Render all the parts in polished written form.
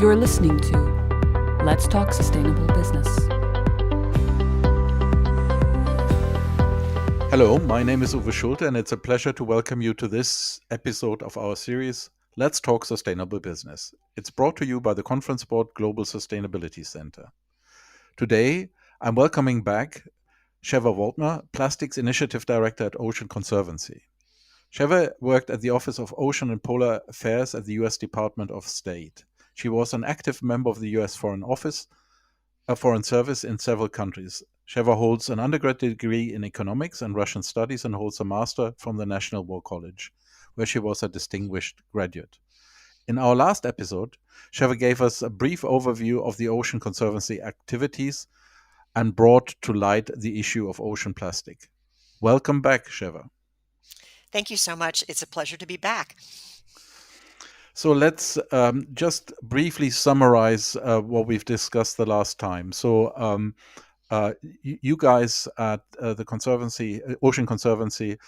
You're listening to Let's Talk Sustainable Business. Hello, my name is Uwe Schulte, and it's a pleasure to welcome you to this episode of our series, Let's Talk Sustainable Business. It's brought to you by the Conference Board Global Sustainability Center. Today, I'm welcoming back Chever Voltmer, Plastics Initiative Director at Ocean Conservancy. Chever worked at the Office of Ocean and Polar Affairs at the U.S. Department of State. She was an active member of the U.S. Foreign Service in several countries. Chever holds an undergraduate degree in economics and Russian studies and holds a master from the National War College, where she was a distinguished graduate. In our last episode, Chever gave us a brief overview of the Ocean Conservancy activities and brought to light the issue of ocean plastic. Welcome back, Chever. Thank you so much. It's a pleasure to be back. So let's just briefly summarize what we've discussed the last time. So you guys at the Conservancy, Ocean Conservancy,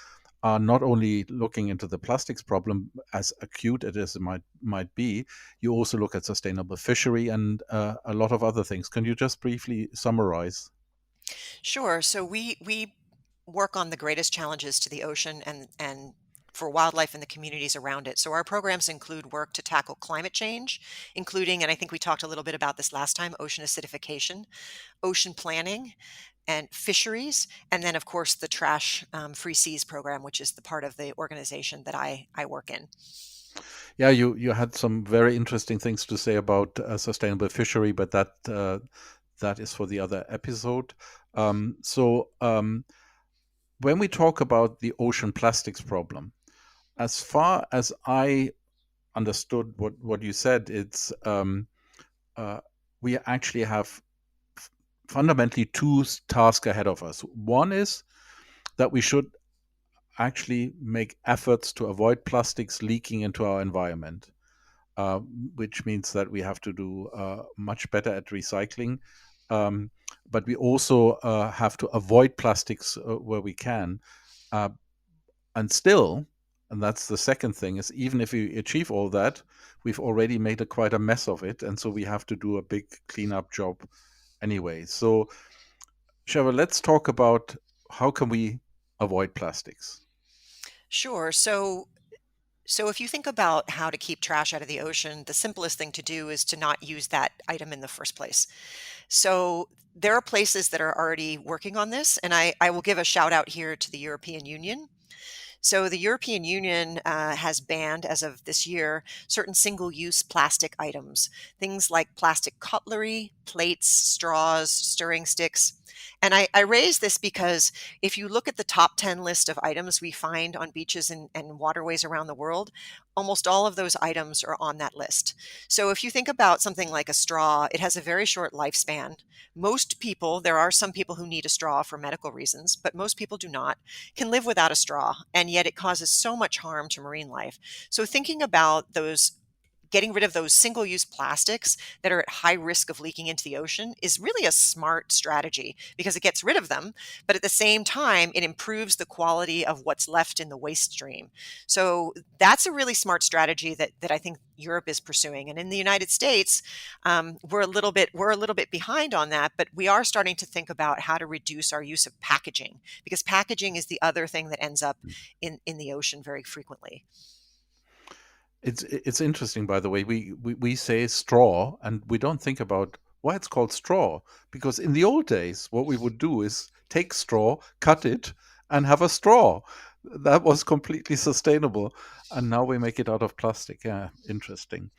are not only looking into the plastics problem, as acute as it might be, you also look at sustainable fishery and a lot of other things. Can you just briefly summarize? Sure. So we work on the greatest challenges to the ocean and for wildlife and the communities around it. So our programs include work to tackle climate change, including, and I think we talked a little bit about this last time, ocean acidification, ocean planning, and fisheries, and then of course the trash free seas program, which is the part of the organization that I work in. Yeah, you had some very interesting things to say about sustainable fishery, but that is for the other episode. When we talk about the ocean plastics problem, as far as I understood what you said, it's we actually have fundamentally two tasks ahead of us. One is that we should actually make efforts to avoid plastics leaking into our environment, which means that we have to do much better at recycling. But we also have to avoid plastics where we can. And that's the second thing, is even if we achieve all that, we've already made quite a mess of it. And so we have to do a big cleanup job anyway. So, Chever, let's talk about how can we avoid plastics. Sure. So if you think about how to keep trash out of the ocean, the simplest thing to do is to not use that item in the first place. So there are places that are already working on this, and I will give a shout out here to the European Union. So the European Union has banned, as of this year, certain single-use plastic items, things like plastic cutlery, plates, straws, stirring sticks. And I raise this because if you look at the top 10 list of items we find on beaches and waterways around the world, almost all of those items are on that list. So if you think about something like a straw, it has a very short lifespan. Most people, there are some people who need a straw for medical reasons, but most people do not, can live without a straw, and yet it causes so much harm to marine life. So thinking about getting rid of those single-use plastics that are at high risk of leaking into the ocean is really a smart strategy because it gets rid of them, but at the same time, it improves the quality of what's left in the waste stream. So that's a really smart strategy that I think Europe is pursuing. And in the United States, we're a little bit behind on that, but we are starting to think about how to reduce our use of packaging, because packaging is the other thing that ends up in the ocean very frequently. It's interesting, by the way. We say straw, and we don't think about why it's called straw. Because in the old days, what we would do is take straw, cut it, and have a straw. That was completely sustainable. And now we make it out of plastic. Yeah, interesting.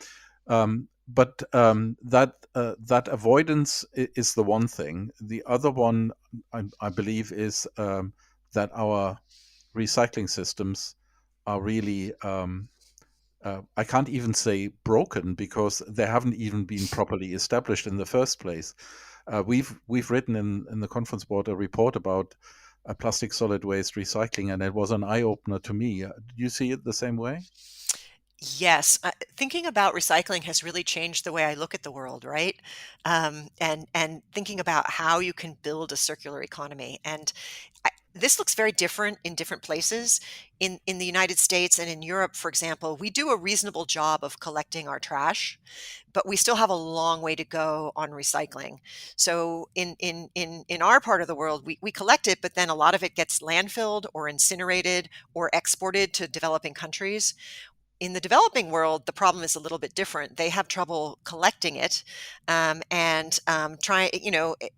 But that avoidance is the one thing. The other one, I believe, is that our recycling systems are really I can't even say broken, because they haven't even been properly established in the first place. We've written in the conference board a report about plastic solid waste recycling, and it was an eye-opener to me. Do you see it the same way? Yes, thinking about recycling has really changed the way I look at the world, right? And thinking about how you can build a circular economy. And This looks very different in different places. In the United States and in Europe, for example, we do a reasonable job of collecting our trash, but we still have a long way to go on recycling. So in our part of the world, we collect it, but then a lot of it gets landfilled or incinerated or exported to developing countries. In the developing world, the problem is a little bit different. They have trouble collecting it, and trying,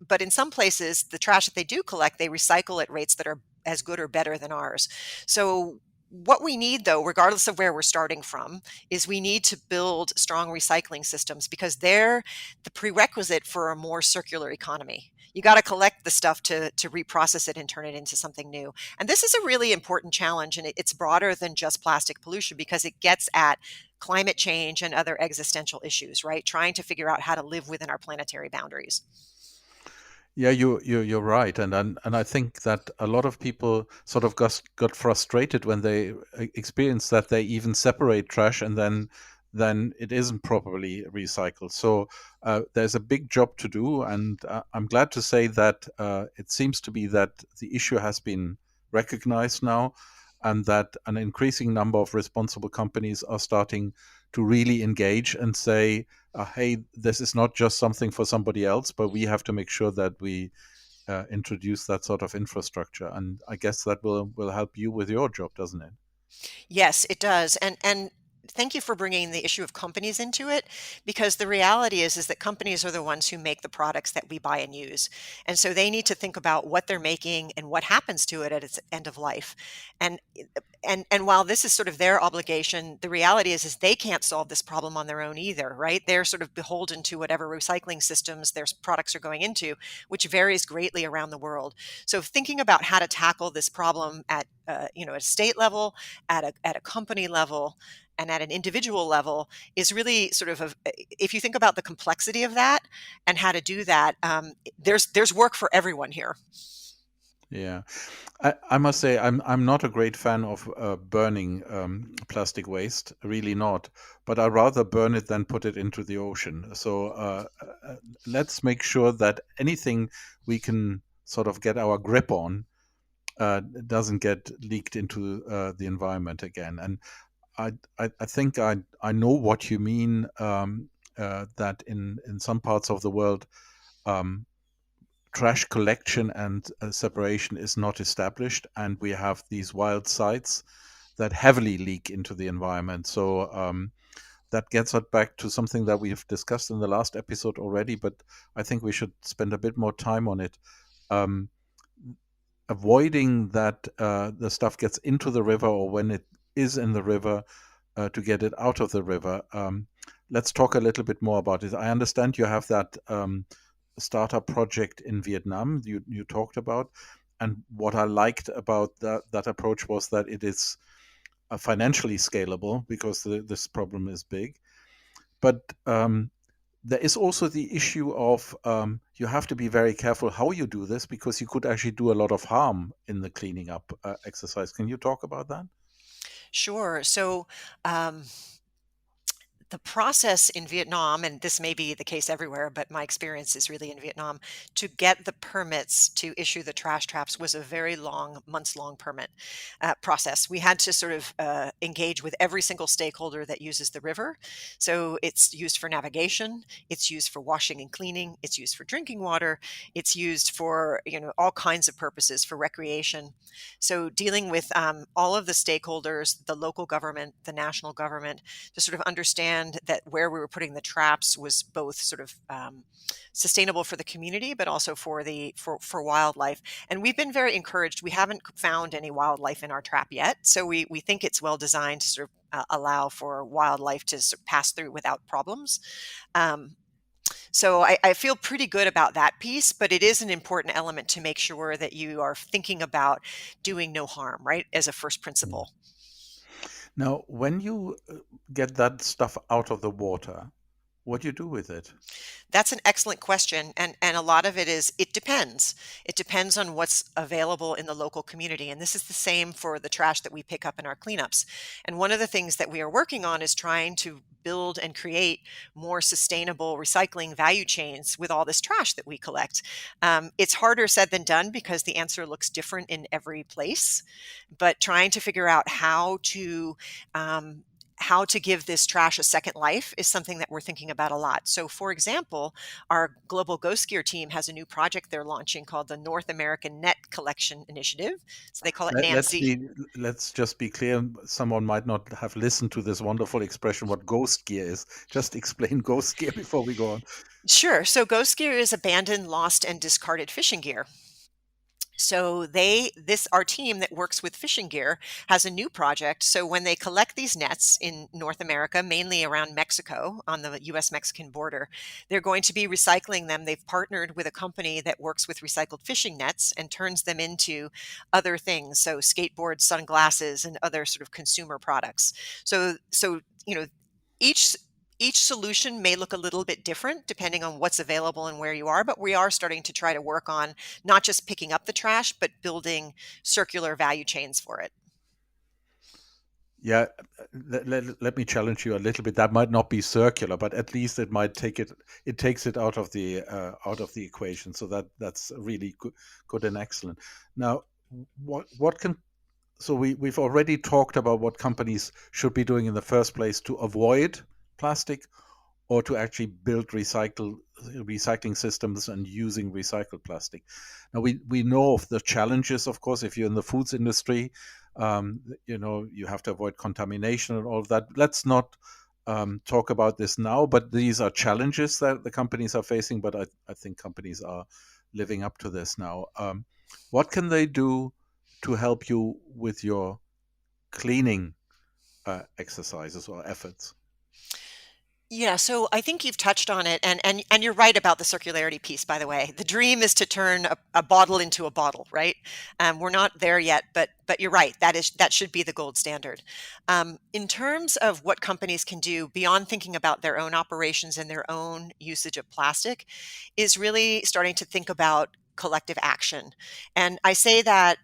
but in some places, the trash that they do collect, they recycle at rates that are as good or better than ours. So, what we need, though, regardless of where we're starting from, is we need to build strong recycling systems because they're the prerequisite for a more circular economy. You got to collect the stuff to reprocess it and turn it into something new. And this is a really important challenge, and it's broader than just plastic pollution because it gets at climate change and other existential issues, right? Trying to figure out how to live within our planetary boundaries. Yeah, you're right, and I think that a lot of people sort of got frustrated when they experience that they even separate trash and then it isn't properly recycled. So there's a big job to do, and I'm glad to say that it seems to be that the issue has been recognized now, and that an increasing number of responsible companies are starting to really engage and say, hey, this is not just something for somebody else, but we have to make sure that we introduce that sort of infrastructure. And I guess that will help you with your job, doesn't it? Yes, it does. And thank you for bringing the issue of companies into it because the reality is that companies are the ones who make the products that we buy and use. And so they need to think about what they're making and what happens to it at its end of life. And and while this is sort of their obligation, the reality is they can't solve this problem on their own either, right? They're sort of beholden to whatever recycling systems their products are going into, which varies greatly around the world. So thinking about how to tackle this problem at at a state level, at a company level, and at an individual level is really sort of if you think about the complexity of that and how to do that, there's work for everyone here. Yeah, I must say I'm not a great fan of burning plastic waste, really not. But I rather burn it than put it into the ocean. So let's make sure that anything we can sort of get our grip on doesn't get leaked into the environment again. And I think I know what you mean. That in some parts of the world, um, trash collection and separation is not established, and we have these wild sites that heavily leak into the environment. So that gets us back to something that we've discussed in the last episode already, but I think we should spend a bit more time on it. Um, Avoiding that the stuff gets into the river, or when it is in the river, to get it out of the river. Let's talk a little bit more about it. I understand you have that startup project in Vietnam you talked about, and what I liked about that approach was that it is financially scalable because this problem is big. But there is also the issue of you have to be very careful how you do this because you could actually do a lot of harm in the cleaning up exercise. Can you talk about that? Sure. So um, the process in Vietnam, and this may be the case everywhere, but my experience is really in Vietnam, to get the permits to issue the trash traps was a very long, months long permit process. We had to sort of engage with every single stakeholder that uses the river. So it's used for navigation, it's used for washing and cleaning, it's used for drinking water, it's used for all kinds of purposes for recreation. So dealing with all of the stakeholders, the local government, the national government, to sort of understand that where we were putting the traps was both sort of sustainable for the community, but also for wildlife. And we've been very encouraged. We haven't found any wildlife in our trap yet, so we think it's well designed to sort of allow for wildlife to sort of pass through without problems. Um, so I feel pretty good about that piece, but it is an important element to make sure that you are thinking about doing no harm, right, as a first Mm. principle. Now, when you get that stuff out of the water, What do you do with it? That's an excellent question. And a lot of it is, it depends. It depends on what's available in the local community. And this is the same for the trash that we pick up in our cleanups. And one of the things that we are working on is trying to build and create more sustainable recycling value chains with all this trash that we collect. It's harder said than done because the answer looks different in every place, but trying to figure out um, how to give this trash a second life is something that we're thinking about a lot. So, for example, our global ghost gear team has a new project they're launching called the North American Net Collection Initiative. So they call it Let, let's NANSI. be let's just be clear. Someone might not have listened to this wonderful expression what ghost gear is. Just explain ghost gear before we go on. Sure. So, ghost gear is abandoned, lost, and discarded fishing gear. So our team that works with fishing gear has a new project. So when they collect these nets in North America, mainly around Mexico on the US Mexican border, they're going to be recycling them. They've partnered with a company that works with recycled fishing nets and turns them into other things. So skateboards, sunglasses, and other sort of consumer products. So, each each solution may look a little bit different depending on what's available and where you are, but we are starting to try to work on not just picking up the trash, but building circular value chains for it. Yeah, let me challenge you a little bit. That might not be circular, but at least it might take it. It takes it out of the equation. So that's really good and excellent. Now, what can so we've already talked about what companies should be doing in the first place to avoid plastic or to actually build recycling systems and using recycled plastic. Now we know of the challenges, of course, if you're in the foods industry, you have to avoid contamination and all of that. Let's not talk about this now, but these are challenges that the companies are facing. But I think companies are living up to this now. What can they do to help you with your cleaning exercises or efforts? Yeah, so I think you've touched on it, and you're right about the circularity piece, by the way. The dream is to turn a bottle into a bottle, right? We're not there yet, but you're right. That should be the gold standard. In terms of what companies can do beyond thinking about their own operations and their own usage of plastic, is really starting to think about collective action. And I say that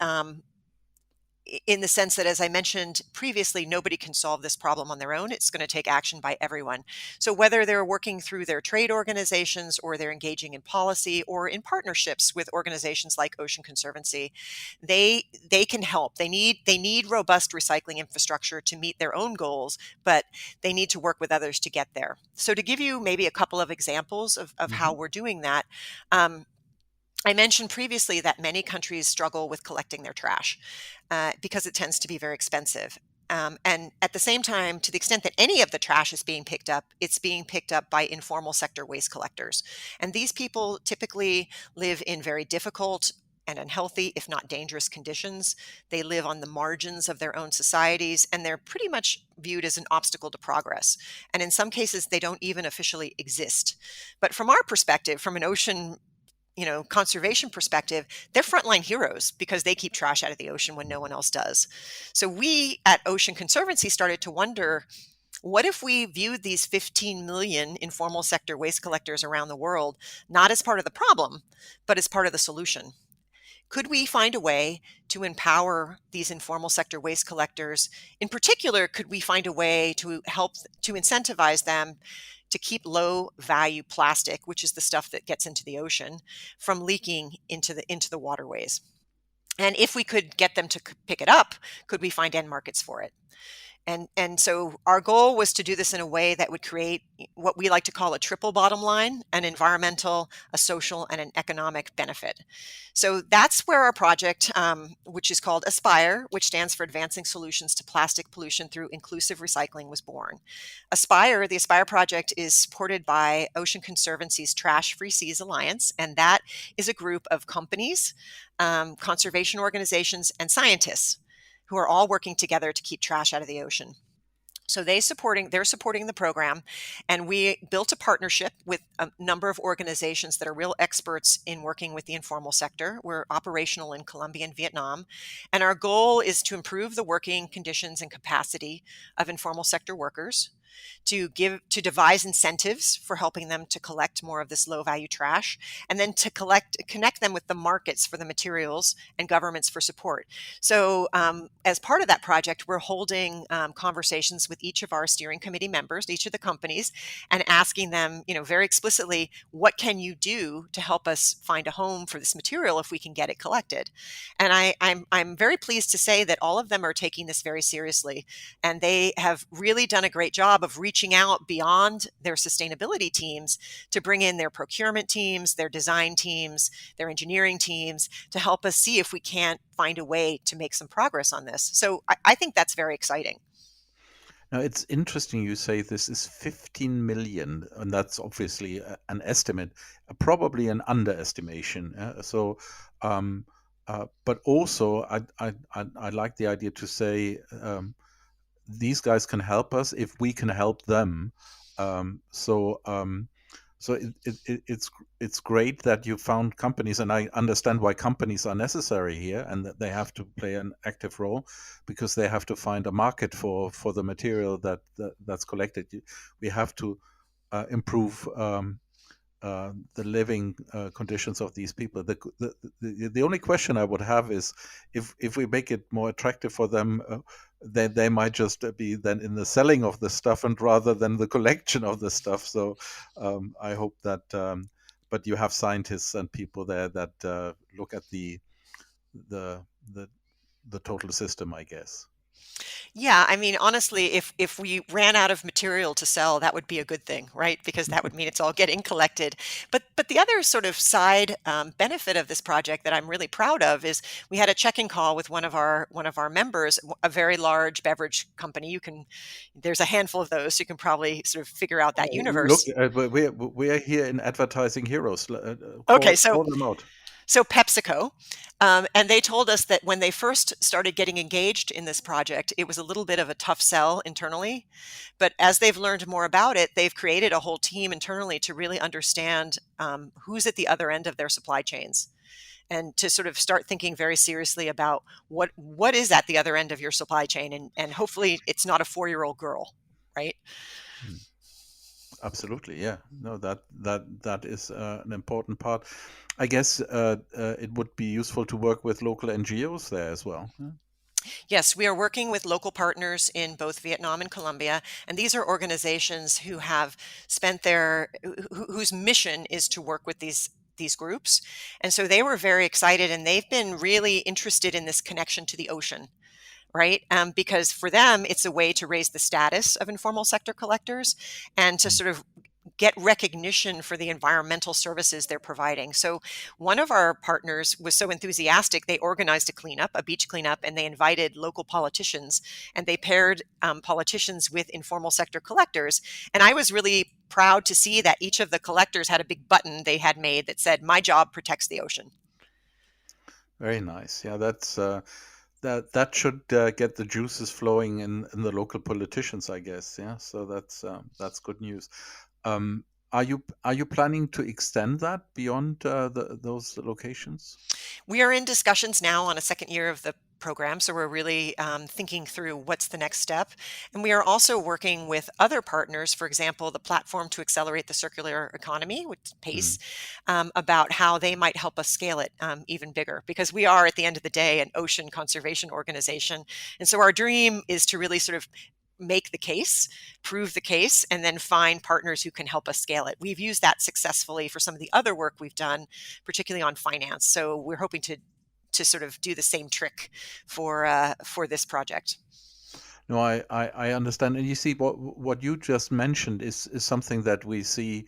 in the sense that, as I mentioned previously, nobody can solve this problem on their own. It's going to take action by everyone. So whether they're working through their trade organizations or they're engaging in policy or in partnerships with organizations like Ocean Conservancy, they can help. They need robust recycling infrastructure to meet their own goals, but they need to work with others to get there. So to give you maybe a couple of examples of how Hmm. we're doing that, um, I mentioned previously that many countries struggle with collecting their trash because it tends to be very expensive. And at the same time, to the extent that any of the trash is being picked up, it's being picked up by informal sector waste collectors. And these people typically live in very difficult and unhealthy, if not dangerous conditions. They live on the margins of their own societies, and they're pretty much viewed as an obstacle to progress. And in some cases, they don't even officially exist. But from our perspective, from an ocean conservation perspective, they're frontline heroes because they keep trash out of the ocean when no one else does. So we at Ocean Conservancy started to wonder, what if we viewed these 15 million informal sector waste collectors around the world not as part of the problem, but as part of the solution? Could we find a way to empower these informal sector waste collectors? In particular, could we find a way to help to incentivize them to keep low value plastic, which is the stuff that gets into the ocean, from leaking into the waterways? And if we could get them to pick it up, could we find end markets for it? And so our goal was to do this in a way that would create what we like to call a triple bottom line: an environmental, a social, and an economic benefit. So that's where our project, which is called Aspire, which stands for Advancing Solutions to Plastic Pollution Through Inclusive Recycling, was born. The Aspire project is supported by Ocean Conservancy's Trash Free Seas Alliance, and that is a group of companies, conservation organizations, and scientists who are all working together to keep trash out of the ocean. So they're supporting the program, and we built a partnership with a number of organizations that are real experts in working with the informal sector. We're operational in Colombia and Vietnam, and our goal is to improve the working conditions and capacity of informal sector workers, to devise incentives for helping them to collect more of this low value trash, and then to connect them with the markets for the materials and governments for support. So as part of that project, we're holding conversations with each of our steering committee members, each of the companies, and asking them, very explicitly, what can you do to help us find a home for this material if we can get it collected? And I'm very pleased to say that all of them are taking this very seriously, and they have really done a great job of reaching out beyond their sustainability teams to bring in their procurement teams, their design teams, their engineering teams to help us see if we can't find a way to make some progress on this. So I think that's very exciting. Now, it's interesting you say this is 15 million, and that's obviously an estimate, probably an underestimation. But also, I like the idea to say these guys can help us if we can help them. So it's great that you found companies, and I understand why companies are necessary here, and that they have to play an active role because they have to find a market for the material that's collected. We have to improve the living conditions of these people. The only question I would have is if we make it more attractive for them, then they might just be then in the selling of the stuff and rather than the collection of the stuff. So I hope that, but you have scientists and people there that look at the total system, I guess. Yeah, I mean, honestly, if we ran out of material to sell, that would be a good thing, right? Because that would mean it's all getting collected. But the other sort of side benefit of this project that I'm really proud of is we had a check-in call with one of our members, a very large beverage company. There's a handful of those, so you can probably sort of figure out that Look, universe. we are here in Advertising Heroes. Okay, Call them out. So PepsiCo, and they told us that when they first started getting engaged in this project, it was a little bit of a tough sell internally. But as they've learned more about it, they've created a whole team internally to really understand who's at the other end of their supply chains, and to sort of start thinking very seriously about what is at the other end of your supply chain, and hopefully it's not a 4-year-old girl, right? Absolutely, yeah. No, that is an important part. I guess it would be useful to work with local NGOs there as well. Yes, we are working with local partners in both Vietnam and Colombia, and these are organizations who have whose mission is to work with these groups. And so they were very excited, and they've been really interested in this connection to the ocean, right? Because for them, it's a way to raise the status of informal sector collectors and to sort of get recognition for the environmental services they're providing. So one of our partners was so enthusiastic, they organized a beach cleanup, and they invited local politicians, and they paired politicians with informal sector collectors. And I was really proud to see that each of the collectors had a big button they had made that said, "My job protects the ocean." Very nice. Yeah, that's that should get the juices flowing in the local politicians, I guess. Yeah, so that's good news. Are you planning to extend that beyond those locations? We are in discussions now on a second year of the program, so we're really thinking through what's the next step. And we are also working with other partners, for example, the Platform to Accelerate the Circular Economy, with PACE, about how they might help us scale it even bigger, because we are, at the end of the day, an ocean conservation organization. And so our dream is to really sort of make the case, prove the case, and then find partners who can help us scale it. We've used that successfully for some of the other work we've done, particularly on finance. So we're hoping to sort of do the same trick for this project. No, I understand. And you see, what you just mentioned is something that we see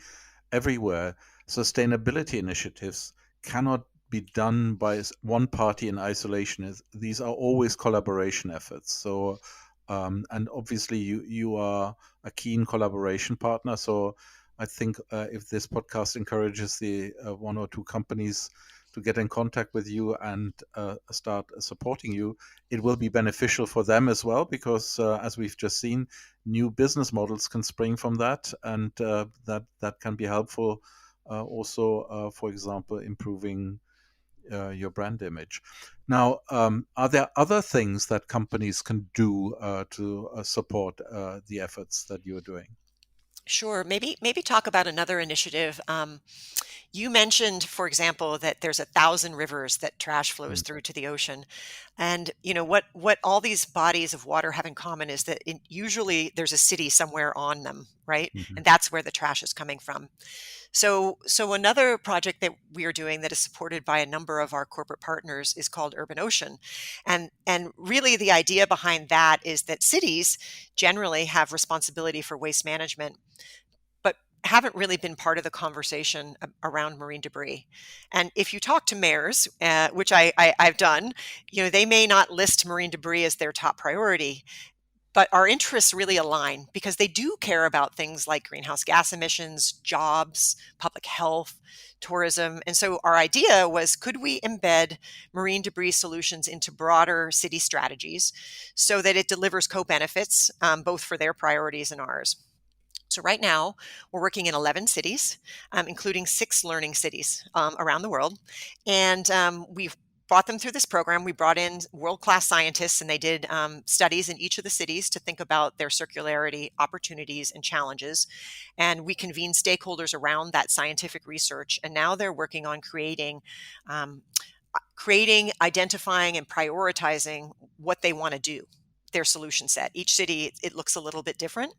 everywhere. Sustainability initiatives cannot be done by one party in isolation. These are always collaboration efforts. So, and obviously you are a keen collaboration partner. So I think if this podcast encourages the one or two companies to get in contact with you and start supporting you, it will be beneficial for them as well, because as we've just seen, new business models can spring from that, and that can be helpful. Also, for example, improving your brand image. Now, are there other things that companies can do to support the efforts that you're doing? Sure. Maybe talk about another initiative. You mentioned, for example, that there's 1,000 rivers that trash flows Mm. through to the ocean, and what all these bodies of water have in common is that usually there's a city somewhere on them, right? Mhm. And that's where the trash is coming from. So another project that we are doing that is supported by a number of our corporate partners is called Urban Ocean. And really the idea behind that is that cities generally have responsibility for waste management, but haven't really been part of the conversation around marine debris. And if you talk to mayors, which I've done, they may not list marine debris as their top priority, but our interests really align because they do care about things like greenhouse gas emissions, jobs, public health, tourism. And so our idea was, could we embed marine debris solutions into broader city strategies so that it delivers co-benefits, both for their priorities and ours? So right now, we're working in 11 cities, including 6 learning cities around the world. And we've brought them through this program. We brought in world-class scientists, and they did studies in each of the cities to think about their circularity opportunities and challenges. And we convened stakeholders around that scientific research. And now they're working on um, identifying, and prioritizing what they want to do, their solution set. Each city, it looks a little bit different.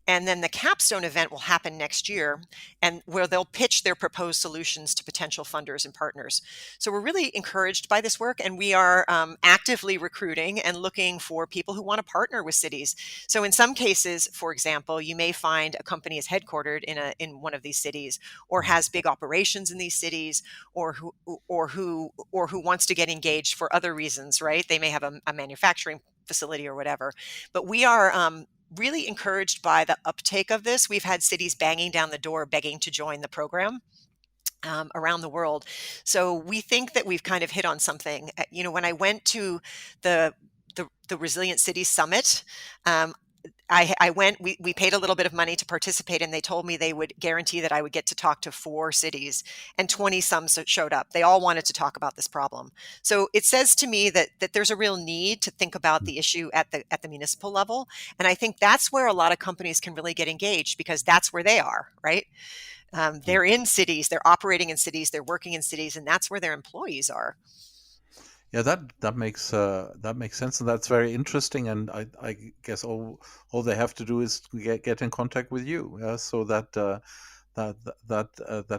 And then the capstone event will happen next year, and where they'll pitch their proposed solutions to potential funders and partners. So we're really encouraged by this work, and we are actively recruiting and looking for people who want to partner with cities. So in some cases, for example, you may find a company is headquartered in one of these cities, or Mm. has big operations in these cities, or who wants to get engaged for other reasons, right? They may have a manufacturing facility or whatever. But we are really encouraged by the uptake of this. We've had cities banging down the door begging to join the program around the world. So we think that we've kind of hit on something. When I went to the Resilient Cities Summit, um, I went, we paid a little bit of money to participate, and they told me they would guarantee that I would get to talk to 4 cities, and 20 some showed up. They all wanted to talk about this problem. So it says to me that there's a real need to think about the issue at the municipal level. And I think that's where a lot of companies can really get engaged, because that's where they are, right? Mm. They're in cities, they're operating in cities, they're working in cities, and that's where their employees are. Yeah, that makes sense, and that's very interesting. And I guess all they have to do is get in contact with you. So that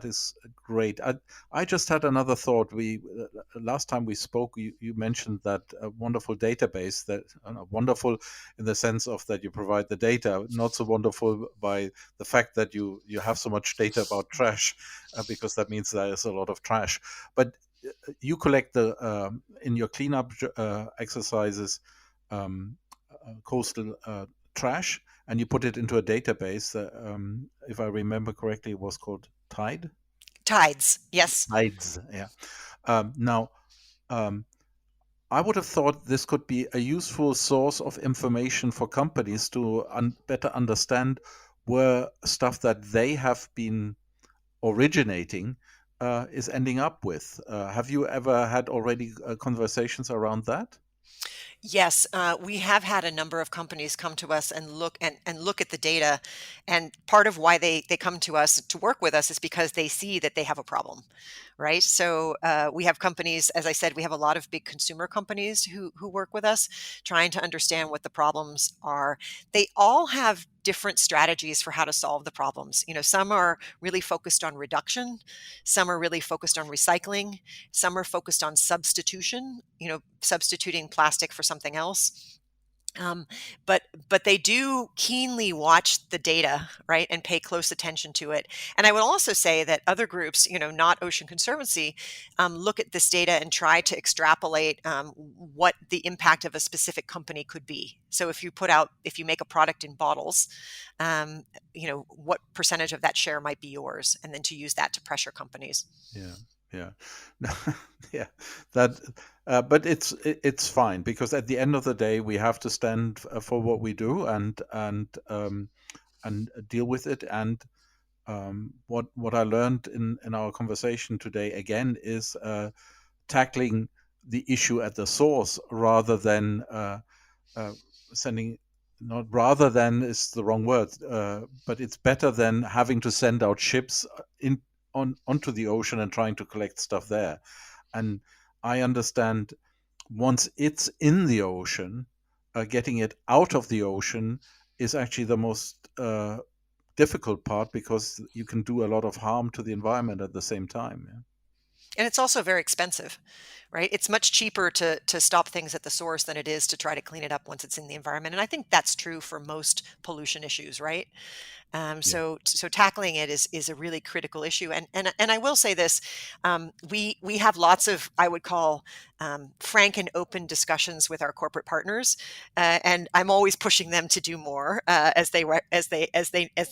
is great. I just had another thought. We last time we spoke, you mentioned that wonderful database that wonderful in the sense of that you provide the data, not so wonderful by the fact that you have so much data about trash, because that means there is a lot of trash. But you collect the in your cleanup exercises coastal trash, and you put it into a database. If I remember correctly, it was called Tides, yes. Tides. Yeah. Now, um, I would have thought this could be a useful source of information for companies to better understand where stuff that they have been originating is ending up with. Have you ever had already conversations around that? Yes, we have had a number of companies come to us and look at the data, and part of why they come to us to work with us is because they see that they have a problem, right? So we have companies, as I said, we have a lot of big consumer companies who work with us, trying to understand what the problems are. They all have different strategies for how to solve the problems. Some are really focused on reduction, some are really focused on recycling, some are focused on substitution, substituting plastic for something else. Um, but they do keenly watch the data, right, and pay close attention to it. And I would also say that other groups, not Ocean Conservancy, look at this data and try to extrapolate what the impact of a specific company could be. So if you make a product in bottles, what percentage of that share might be yours, and then to use that to pressure companies. Yeah, yeah, yeah. That, but it's fine because at the end of the day, we have to stand for what we do and deal with it. And what I learned in our conversation today again is tackling the issue at the source rather than sending. Not rather than is the wrong word, but it's better than having to send out ships onto the ocean and trying to collect stuff there. And I understand once it's in the ocean, getting it out of the ocean is actually the most difficult part, because you can do a lot of harm to the environment at the same time. Yeah? And it's also very expensive, right? It's much cheaper to stop things at the source than it is to try to clean it up once it's in the environment. And I think that's true for most pollution issues, right? Yeah. So tackling it is a really critical issue. And I will say this: we have lots of, I would call, frank and open discussions with our corporate partners, and I'm always pushing them to do more, as they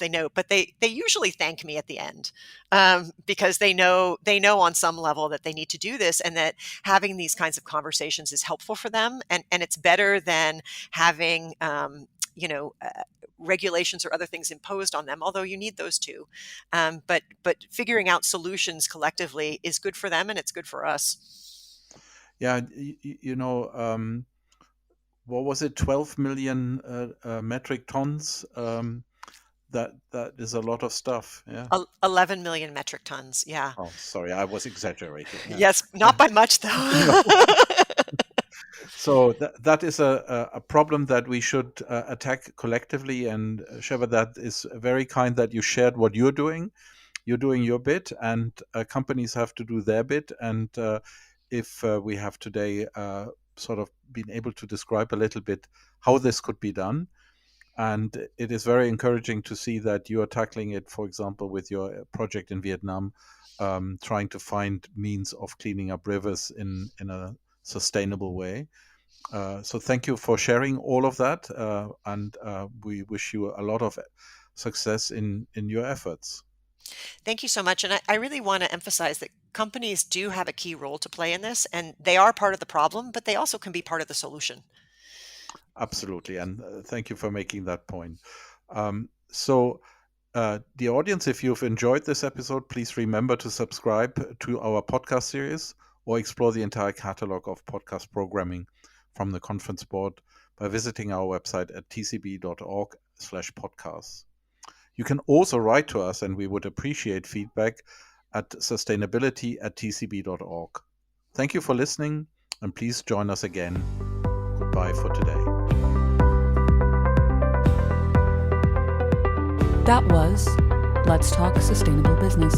know. But they usually thank me at the end, because they know on some level that they need to do this, and that having these kinds of conversations is helpful for them, and it's better than having regulations or other things imposed on them, although you need those too. But figuring out solutions collectively is good for them, and it's good for us. Yeah, what was it? 12 million metric tons. That is a lot of stuff. Yeah. 11 million metric tons. Yeah. Oh, sorry, I was exaggerating. Yeah. Yes, not by much though. So that is a problem that we should attack collectively. And Chever, that is very kind that you shared what you're doing. You're doing your bit, and companies have to do their bit. And if we have today sort of been able to describe a little bit how this could be done, and it is very encouraging to see that you are tackling it, for example, with your project in Vietnam, trying to find means of cleaning up rivers in a sustainable way. So thank you for sharing all of that, and we wish you a lot of success in your efforts. Thank you so much. And I really want to emphasize that companies do have a key role to play in this, and they are part of the problem, but they also can be part of the solution. Absolutely, and thank you for making that point. So, dear audience, if you've enjoyed this episode, please remember to subscribe to our podcast series or explore the entire catalog of podcast programming from the Conference Board by visiting our website at tcb.org/podcasts. You can also write to us, and we would appreciate feedback at sustainability@tcb.org. Thank you for listening, and please join us again. Goodbye for today. That was Let's Talk Sustainable Business.